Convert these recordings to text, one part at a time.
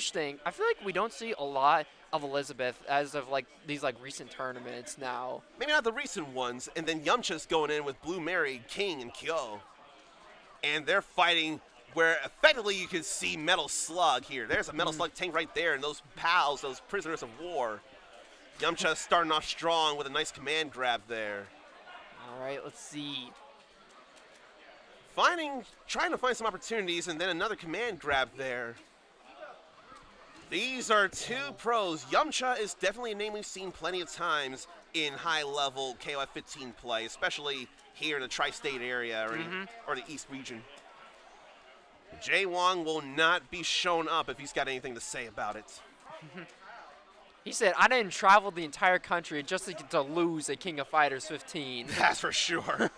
interesting. I feel like we don't see a lot of Elizabeth as of like these like recent tournaments now. Maybe not the recent ones. And then Yamcha's going in with Blue Mary, King, and Kyo. And they're fighting where effectively you can see Metal Slug here. There's a Metal Slug tank right there, and those pals, those prisoners of war. Yamcha starting off strong with a nice command grab there. All right, let's see. Trying to find some opportunities, and then another command grab there. These are two pros. Yamcha is definitely a name we've seen plenty of times in high-level KOF 15 play, especially here in the tri-state area or the East region. JWong will not be shown up if he's got anything to say about it. He said, I didn't travel the entire country just to lose at King of Fighters 15. That's for sure.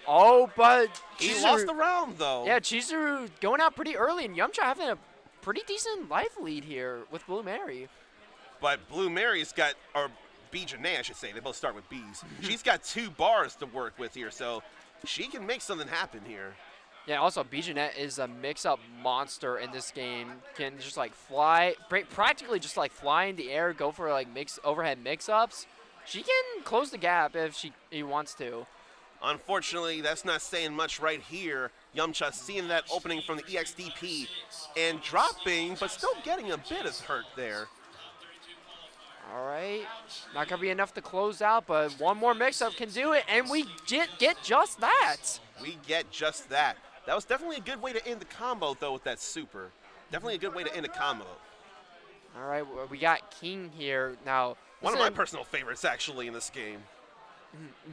Oh, but He Chizuru, lost the round, though. Yeah, Chizuru going out pretty early, and Yamcha having a pretty decent life lead here with Blue Mary. But Blue Mary's got, or B. Janae, I should say. They both start with B's. She's got 2 bars to work with here, so she can make something happen here. Yeah, also, Bijanet is a mix-up monster in this game. Can just, like, fly, practically just, like, fly in the air, go for, like, overhead mix-ups. She can close the gap if he wants to. Unfortunately, that's not saying much right here. Yamcha seeing that opening from the EXDP and dropping, but still getting a bit of hurt there. All right. Not going to be enough to close out, but one more mix-up can do it, and we get just that. We get just that. That was definitely a good way to end the combo, though, with that super. Definitely a good way to end a combo. All right, we got King here. Now, one of my personal favorites, actually, in this game.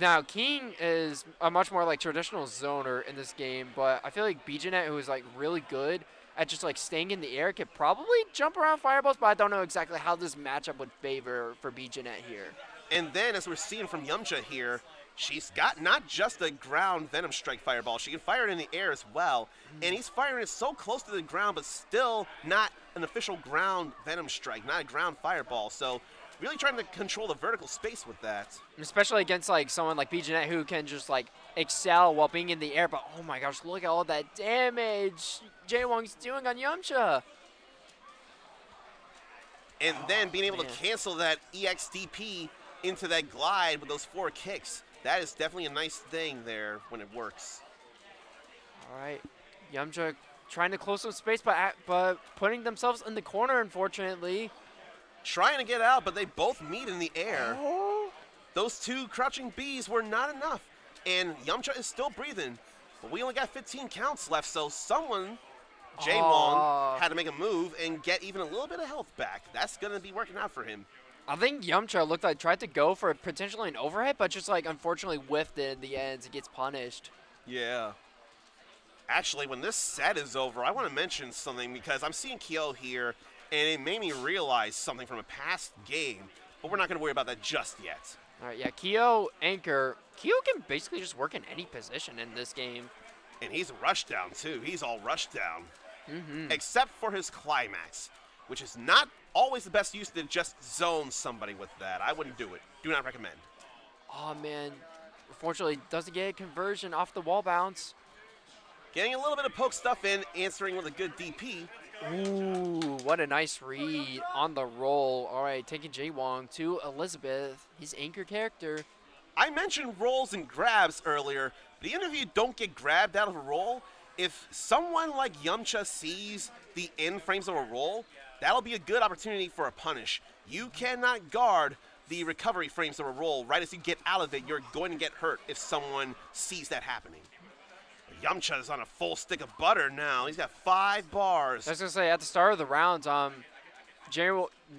Now, King is a much more, like, traditional zoner in this game, but I feel like Bijanet, who is, like, really good at just, like, staying in the air, could probably jump around fireballs, but I don't know exactly how this matchup would favor for Bijanet here. And then, as we're seeing from Yamcha here, she's got not just a ground Venom Strike fireball, she can fire it in the air as well. And he's firing it so close to the ground, but still not an official ground Venom Strike, not a ground fireball. So really trying to control the vertical space with that. Especially against like someone like Bijanet who can just like excel while being in the air. But oh my gosh, look at all that damage JWong's doing on Yamcha. And then being able to cancel that EXDP into that glide with those 4 kicks. That is definitely a nice thing there when it works. All right, Yamcha trying to close some space, but putting themselves in the corner, unfortunately. Trying to get out, but they both meet in the air. Oh. Those 2 crouching Bs were not enough, and Yamcha is still breathing. But we only got 15 counts left, so someone, JWong, had to make a move and get even a little bit of health back. That's going to be working out for him. I think Yamcha looked like tried to go for potentially an overhead, but just like unfortunately whiffed it in the end. It gets punished. Yeah. Actually, when this set is over, I want to mention something because I'm seeing Kyo here, and it made me realize something from a past game, but we're not going to worry about that just yet. All right, yeah, Kyo, anchor. Kyo can basically just work in any position in this game. And he's rushed down, too. He's all rushed down. Except for his climax, which is not always the best use to just zone somebody with that. I wouldn't do it. Do not recommend. Oh, man. Unfortunately, doesn't get a conversion off the wall bounce. Getting a little bit of poke stuff in, answering with a good DP. Ooh, what a nice read on the roll. All right, taking JWong to Elizabeth, his anchor character. I mentioned rolls and grabs earlier, but even if you don't get grabbed out of a roll, if someone like Yamcha sees the end frames of a roll, that'll be a good opportunity for a punish. You cannot guard the recovery frames of a roll. Right as you get out of it, you're going to get hurt if someone sees that happening. Yamcha's on a full stick of butter now. He's got 5 bars. I was going to say, at the start of the rounds,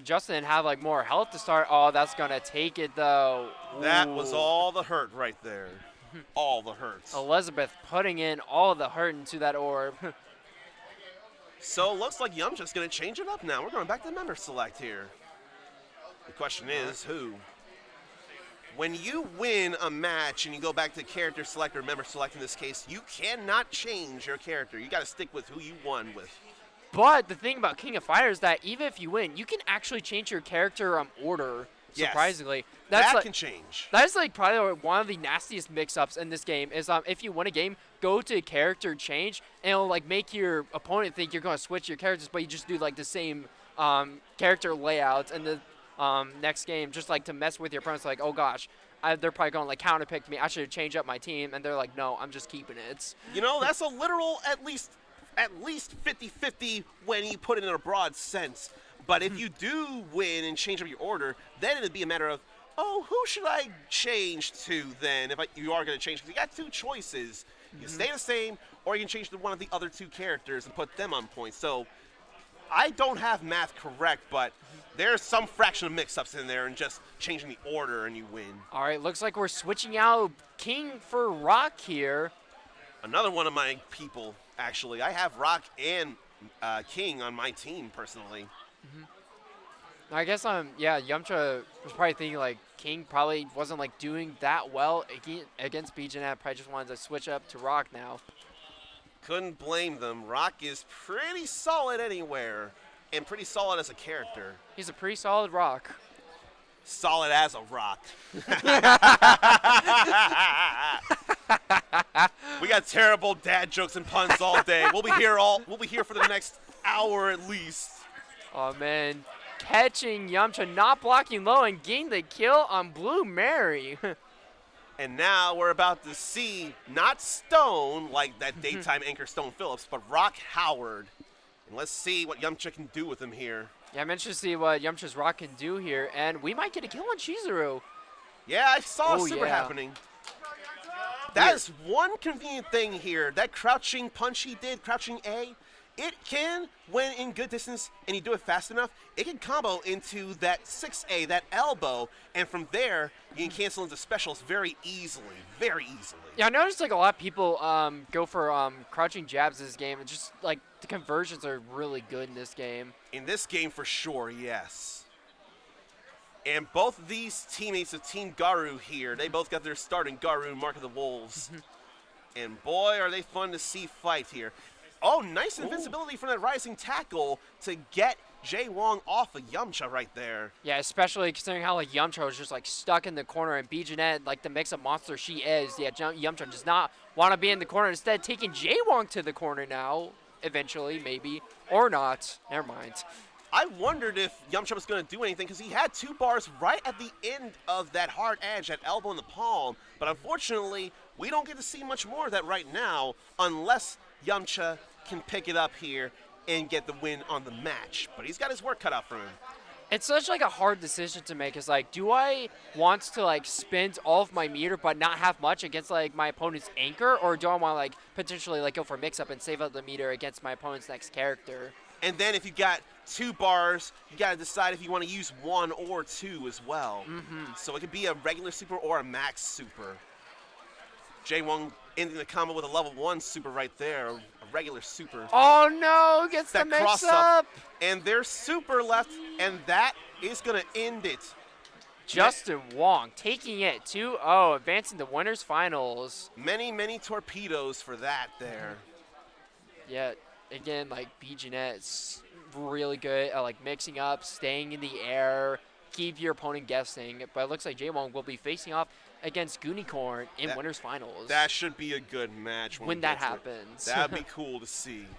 Justin had like more health to start. Oh, that's going to take it, though. Ooh. That was all the hurt right there. All the hurts. Elizabeth putting in all the hurt into that orb. So looks like Yamcha's going to change it up now. We're going back to member select here. The question is, who? When you win a match and you go back to character select or member select in this case, you cannot change your character. You got to stick with who you won with. But the thing about King of Fighters is that even if you win, you can actually change your character order. Surprisingly, yes, that can change. That's like probably one of the nastiest mix-ups in this game. Is if you win a game, go to character change, and it'll like make your opponent think you're going to switch your characters, but you just do like the same character layouts in the next game, just like to mess with your opponents. Like, oh gosh, they're probably going to like counterpick me. I should change up my team, and they're like, no, I'm just keeping it. You know, that's a literal at least 50-50 when you put it in a broad sense. But if you do win and change up your order, then it'd be a matter of, oh, who should I change to then if you are going to change? Because you got two choices. You can stay the same, or you can change to one of the other two characters and put them on points. So I don't have math correct, but there's some fraction of mix-ups in there and just changing the order and you win. All right, looks like we're switching out King for Rock here. Another one of my people, actually. I have Rock and King on my team, personally. I guess Yamcha was probably thinking like King probably wasn't like doing that well against BJNet. Probably just wanted to switch up to Rock now. Couldn't blame them. Rock is pretty solid anywhere, and pretty solid as a character. He's a pretty solid Rock. Solid as a rock. We got terrible dad jokes and puns all day. We'll be here for the next hour at least. Oh man, catching Yamcha, not blocking low, and getting the kill on Blue Mary. And now we're about to see not Stone, like that daytime anchor Stone Phillips, but Rock Howard. And let's see what Yamcha can do with him here. Yeah, I'm interested to see what Yamcha's Rock can do here, and we might get a kill on Chizuru. Yeah, I saw a super happening. That is one convenient thing here. That crouching punch he did, crouching A, it can, when in good distance and you do it fast enough, it can combo into that 6A, that elbow, and from there, you can cancel into specials very easily, very easily. Yeah, I noticed like a lot of people go for crouching jabs in this game, and just like the conversions are really good in this game. In this game, for sure, yes. And both of these teammates of Team Garu here, they both got their start in Garu, Mark of the Wolves. And boy, are they fun to see fight here. Oh, nice invincibility from that rising tackle to get JWong off of Yamcha right there. Yeah, especially considering how like Yamcha was just like stuck in the corner, and BJNet, like the mix-up monster she is, yeah, Yamcha does not want to be in the corner. Instead, taking JWong to the corner now, eventually, maybe, or not. Never mind. I wondered if Yamcha was going to do anything because he had 2 bars right at the end of that hard edge, that elbow in the palm. But unfortunately, we don't get to see much more of that right now unless Yamcha can pick it up here and get the win on the match. But he's got his work cut out for him. It's such like a hard decision to make. It's like, do I want to like spend all of my meter but not have much against like my opponent's anchor, or do I want to like potentially like go for mix-up and save up the meter against my opponent's next character? And then if you got 2 bars, you got to decide if you want to use 1 or 2 as well. So it could be a regular super or a max super. JWong ending the combo with a level 1 super right there, a regular super. Oh no, gets the That mix cross up. And there's super left, and that is going to end it. Justin Wong taking it 2-0, advancing to winners finals. Many, many torpedoes for that there. Yeah, again, like BJNet's really good at like mixing up, staying in the air, keep your opponent guessing. But it looks like JWong will be facing off against Goonicorn in winners finals. That should be a good match when that happens. That'd be cool to see.